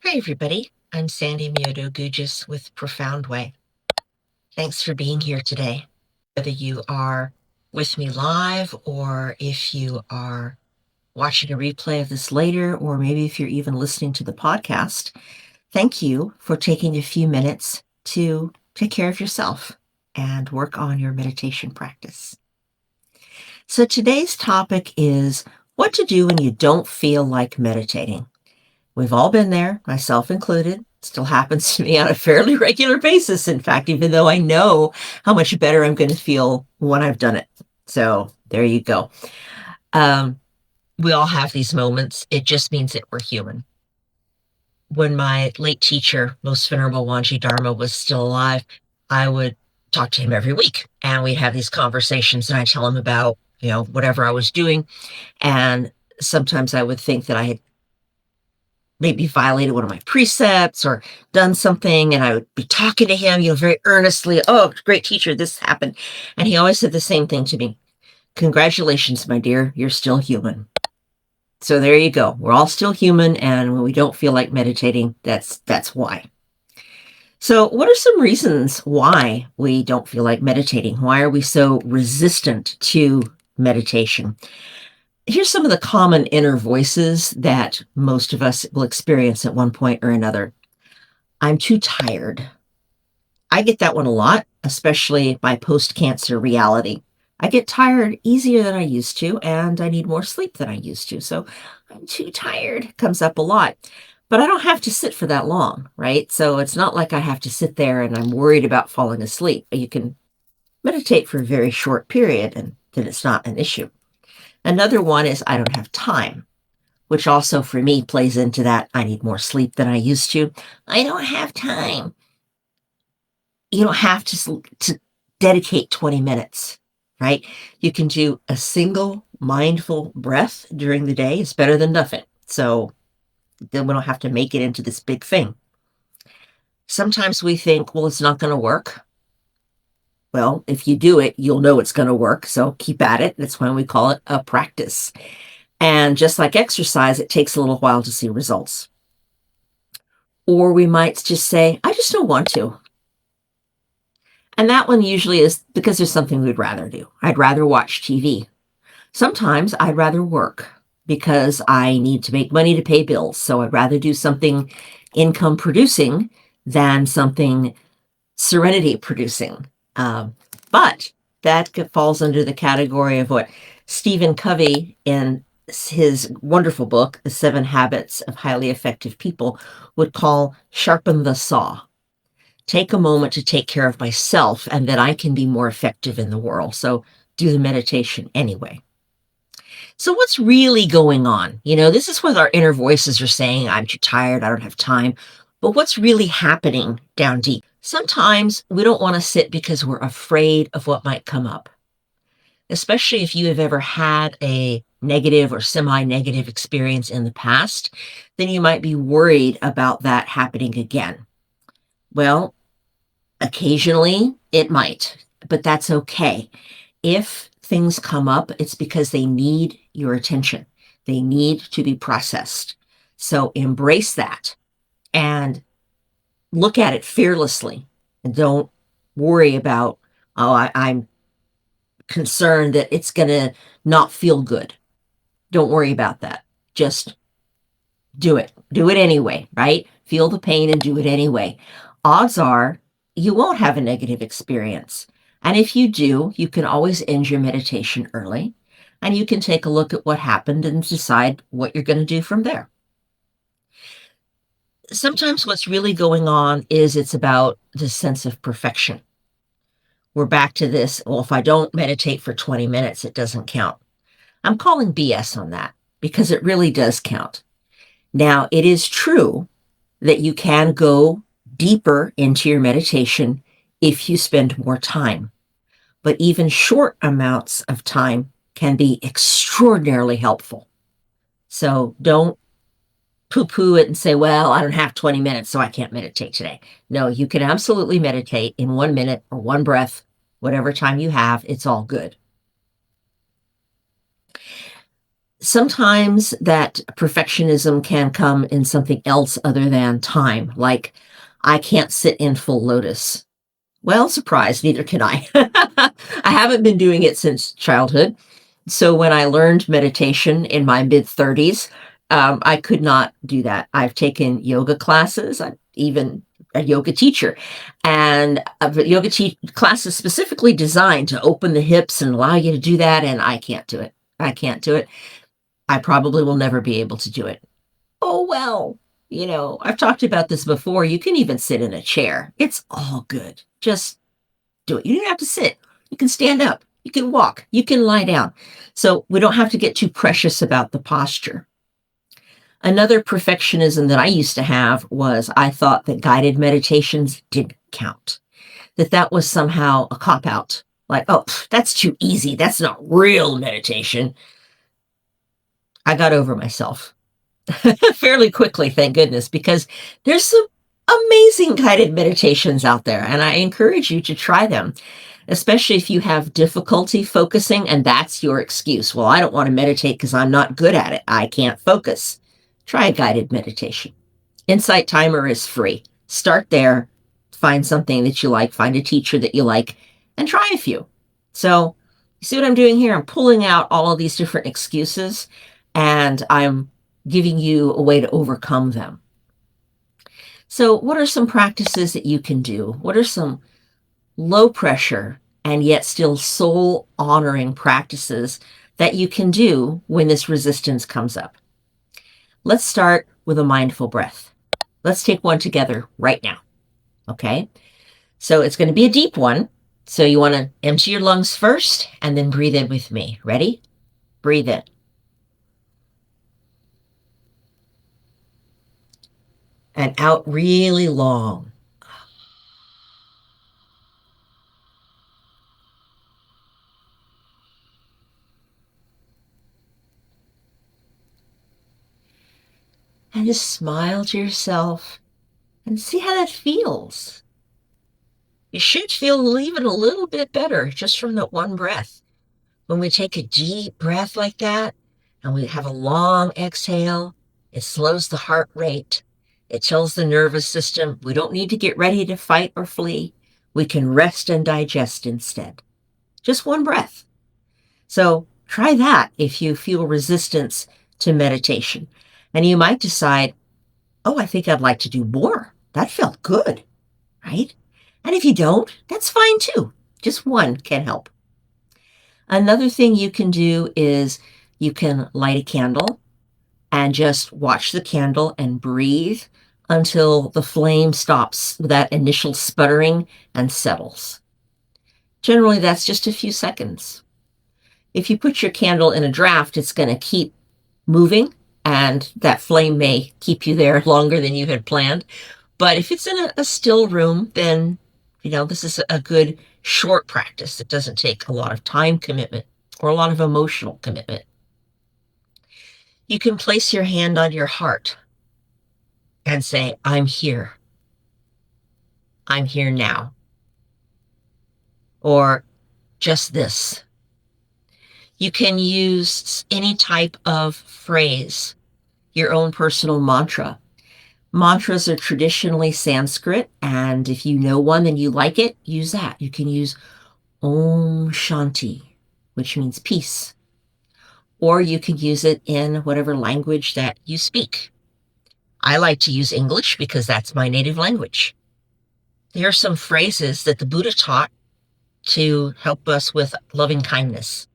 Hi, everybody. I'm Sandy Miodo Gugis with Profound Way. Thanks for being here today. Whether you are with me live or if you are watching a replay of this later, or maybe if you're even listening to the podcast, thank you for taking a few minutes to take care of yourself and work on your meditation practice. So today's topic is what to do when you don't feel like meditating. We've all been there, myself included. Still happens to me on a fairly regular basis, in fact, even though I know how much better I'm going to feel when I've done it. So there you go. We all have these moments. It just means that we're human. When my late teacher, Most Venerable Wanji Dharma, was still alive, I would talk to him every week, and we'd have these conversations, and I'd tell him about, whatever I was doing. And sometimes I would think that I had maybe violated one of my precepts or done something, and I would be talking to him, very earnestly. Oh, great teacher, this happened. And he always said the same thing to me. Congratulations, my dear, you're still human. So there you go. We're all still human, and when we don't feel like meditating, that's why. So what are some reasons why we don't feel like meditating? Why are we so resistant to meditation? Here's some of the common inner voices that most of us will experience at one point or another. I'm too tired. I get that one a lot, especially my post-cancer reality. I get tired easier than I used to, and I need more sleep than I used to. So I'm too tired comes up a lot. But I don't have to sit for that long, right? So it's not like I have to sit there and I'm worried about falling asleep. You can meditate for a very short period, and then it's not an issue. Another one is I don't have time, which also for me plays into that I need more sleep than I used to. I don't have time. You don't have to dedicate 20 minutes, right? You can do a single mindful breath during the day. It's better than nothing. So then we don't have to make it into this big thing. Sometimes we think, well, it's not going to work. Well, if you do it, you'll know it's going to work. So keep at it. That's why we call it a practice. And just like exercise, it takes a little while to see results. Or we might just say, I just don't want to. And that one usually is because there's something we'd rather do. I'd rather watch TV. Sometimes I'd rather work because I need to make money to pay bills. So I'd rather do something income producing than something serenity producing. But that falls under the category of what Stephen Covey in his wonderful book, The 7 Habits of Highly Effective People, would call sharpen the saw. Take a moment to take care of myself, and then I can be more effective in the world. So do the meditation anyway. So what's really going on? This is what our inner voices are saying. I'm too tired. I don't have time. But what's really happening down deep? Sometimes we don't want to sit because we're afraid of what might come up. Especially if you have ever had a negative or semi-negative experience in the past, then you might be worried about that happening again. Well, occasionally it might, but that's okay. If things come up, it's because they need your attention. They need to be processed. So embrace that and look at it fearlessly, and don't worry about, I'm concerned that it's going to not feel good. Don't worry about that. Just do it. Do it anyway, right? Feel the pain and do it anyway. Odds are you won't have a negative experience. And if you do, you can always end your meditation early, and you can take a look at what happened and decide what you're going to do from there. Sometimes what's really going on is it's about the sense of perfection. We're back to this, well, if I don't meditate for 20 minutes, it doesn't count. I'm calling BS on that because it really does count. Now, it is true that you can go deeper into your meditation if you spend more time. But even short amounts of time can be extraordinarily helpful. So don't poo-poo it and say, well, I don't have 20 minutes, so I can't meditate today. No, you can absolutely meditate in 1 minute or one breath, whatever time you have. It's all good. Sometimes that perfectionism can come in something else other than time, like I can't sit in full lotus. Well, surprise, neither can I. I haven't been doing it since childhood. So when I learned meditation in my mid 30s, I could not do that. I've taken yoga classes. I'm even a yoga teacher, and classes specifically designed to open the hips and allow you to do that. And I can't do it. I can't do it. I probably will never be able to do it. Oh, well, I've talked about this before. You can even sit in a chair. It's all good. Just do it. You don't have to sit. You can stand up. You can walk. You can lie down. So we don't have to get too precious about the posture. Another perfectionism that I used to have was I thought that guided meditations didn't count, that was somehow a cop out. Like, oh, that's too easy. That's not real meditation. I got over myself fairly quickly, thank goodness, because there's some amazing guided meditations out there, and I encourage you to try them, especially if you have difficulty focusing and that's your excuse. Well, I don't want to meditate because I'm not good at it. I can't focus. Try a guided meditation. Insight Timer is free. Start there, find something that you like, find a teacher that you like, and try a few. So, you see what I'm doing here? I'm pulling out all of these different excuses, and I'm giving you a way to overcome them. So what are some practices that you can do? What are some low pressure and yet still soul honoring practices that you can do when this resistance comes up? Let's start with a mindful breath. Let's take one together right now. Okay? So it's going to be a deep one. So you want to empty your lungs first and then breathe in with me. Ready? Breathe in. And out really long. And just smile to yourself and see how that feels. You should feel even a little bit better just from that one breath. When we take a deep breath like that and we have a long exhale, it slows the heart rate. It tells the nervous system we don't need to get ready to fight or flee. We can rest and digest instead. Just one breath. So try that if you feel resistance to meditation. And you might decide, oh, I think I'd like to do more. That felt good, right? And if you don't, that's fine too. Just one can help. Another thing you can do is you can light a candle and just watch the candle and breathe until the flame stops that initial sputtering and settles. Generally, that's just a few seconds. If you put your candle in a draft, it's going to keep moving, and that flame may keep you there longer than you had planned. But if it's in a still room, then, this is a good short practice that doesn't take a lot of time commitment or a lot of emotional commitment. You can place your hand on your heart and say, I'm here. I'm here now. Or just this. You can use any type of phrase, your own personal mantra. Mantras are traditionally Sanskrit, and if you know one and you like it, use that. You can use Om Shanti, which means peace. Or you can use it in whatever language that you speak. I like to use English because that's my native language. There are some phrases that the Buddha taught to help us with loving kindness.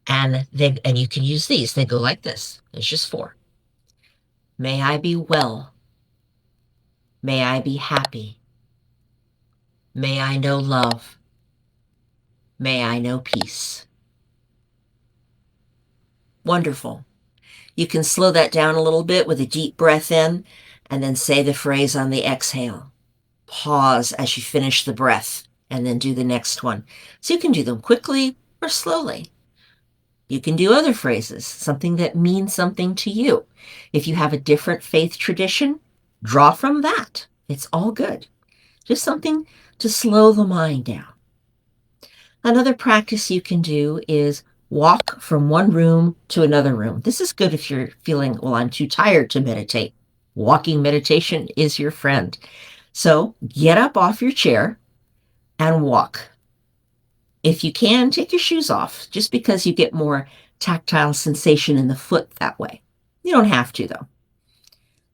And you can use these. They go like this. There's just 4. May I be well. May I be happy. May I know love. May I know peace. Wonderful. You can slow that down a little bit with a deep breath in and then say the phrase on the exhale. Pause as you finish the breath and then do the next one. So you can do them quickly or slowly. You can do other phrases, something that means something to you. If you have a different faith tradition, draw from that. It's all good. Just something to slow the mind down. Another practice you can do is walk from one room to another room. This is good if you're feeling, well, I'm too tired to meditate. Walking meditation is your friend. So get up off your chair and walk. If you can, take your shoes off, just because you get more tactile sensation in the foot that way. You don't have to, though.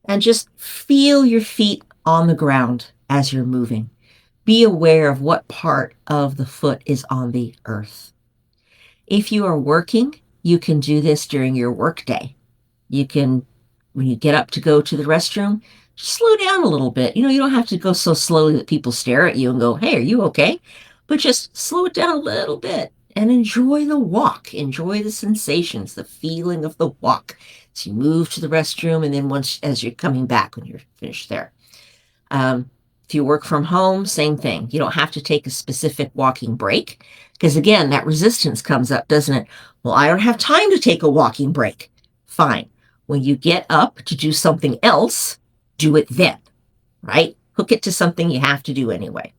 And just feel your feet on the ground as you're moving. Be aware of what part of the foot is on the earth. If you are working, you can do this during your workday. You can, when you get up to go to the restroom, just slow down a little bit. You don't have to go so slowly that people stare at you and go, hey, are you okay? But just slow it down a little bit and enjoy the walk. Enjoy the sensations, the feeling of the walk. So you move to the restroom, and then as you're coming back when you're finished there. If you work from home, same thing. You don't have to take a specific walking break, because again, that resistance comes up, doesn't it? Well, I don't have time to take a walking break. Fine. When you get up to do something else, do it then, right? Hook it to something you have to do anyway.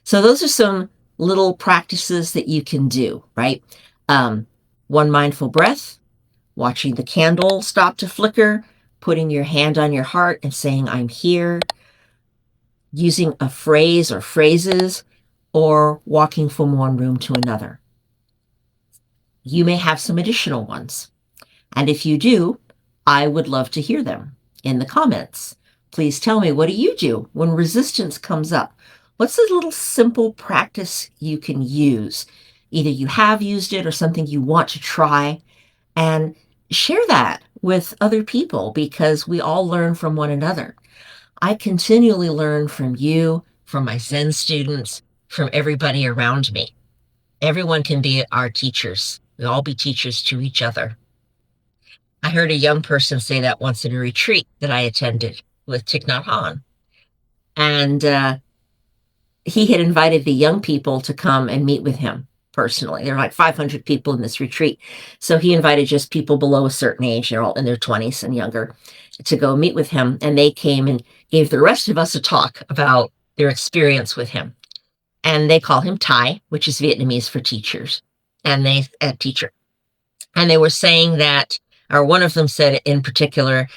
So those are some little practices that you can do, right? One mindful breath, watching the candle stop to flicker, putting your hand on your heart and saying, I'm here, using a phrase or phrases, or walking from one room to another. You may have some additional ones. And if you do, I would love to hear them in the comments. Please tell me, what do you do when resistance comes up? What's a little simple practice you can use? Either you have used it or something you want to try, and share that with other people, because we all learn from one another. I continually learn from you, from my Zen students, from everybody around me. Everyone can be our teachers. We all be teachers to each other. I heard a young person say that once in a retreat that I attended with Thich Nhat Hanh. And he had invited the young people to come and meet with him personally. There are like 500 people in this retreat. So he invited just people below a certain age, they're all in their 20s and younger, to go meet with him. And they came and gave the rest of us a talk about their experience with him. And they call him Thai, which is Vietnamese for teachers, and teacher. And they were saying that, or one of them said in particular,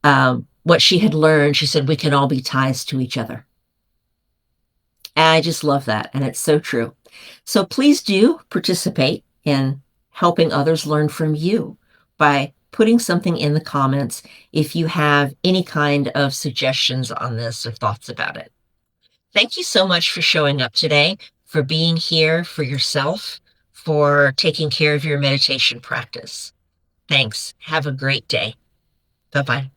what she had learned, she said, we can all be ties to each other. And I just love that. And it's so true. So please do participate in helping others learn from you by putting something in the comments if you have any kind of suggestions on this or thoughts about it. Thank you so much for showing up today, for being here for yourself, for taking care of your meditation practice. Thanks. Have a great day. Bye-bye.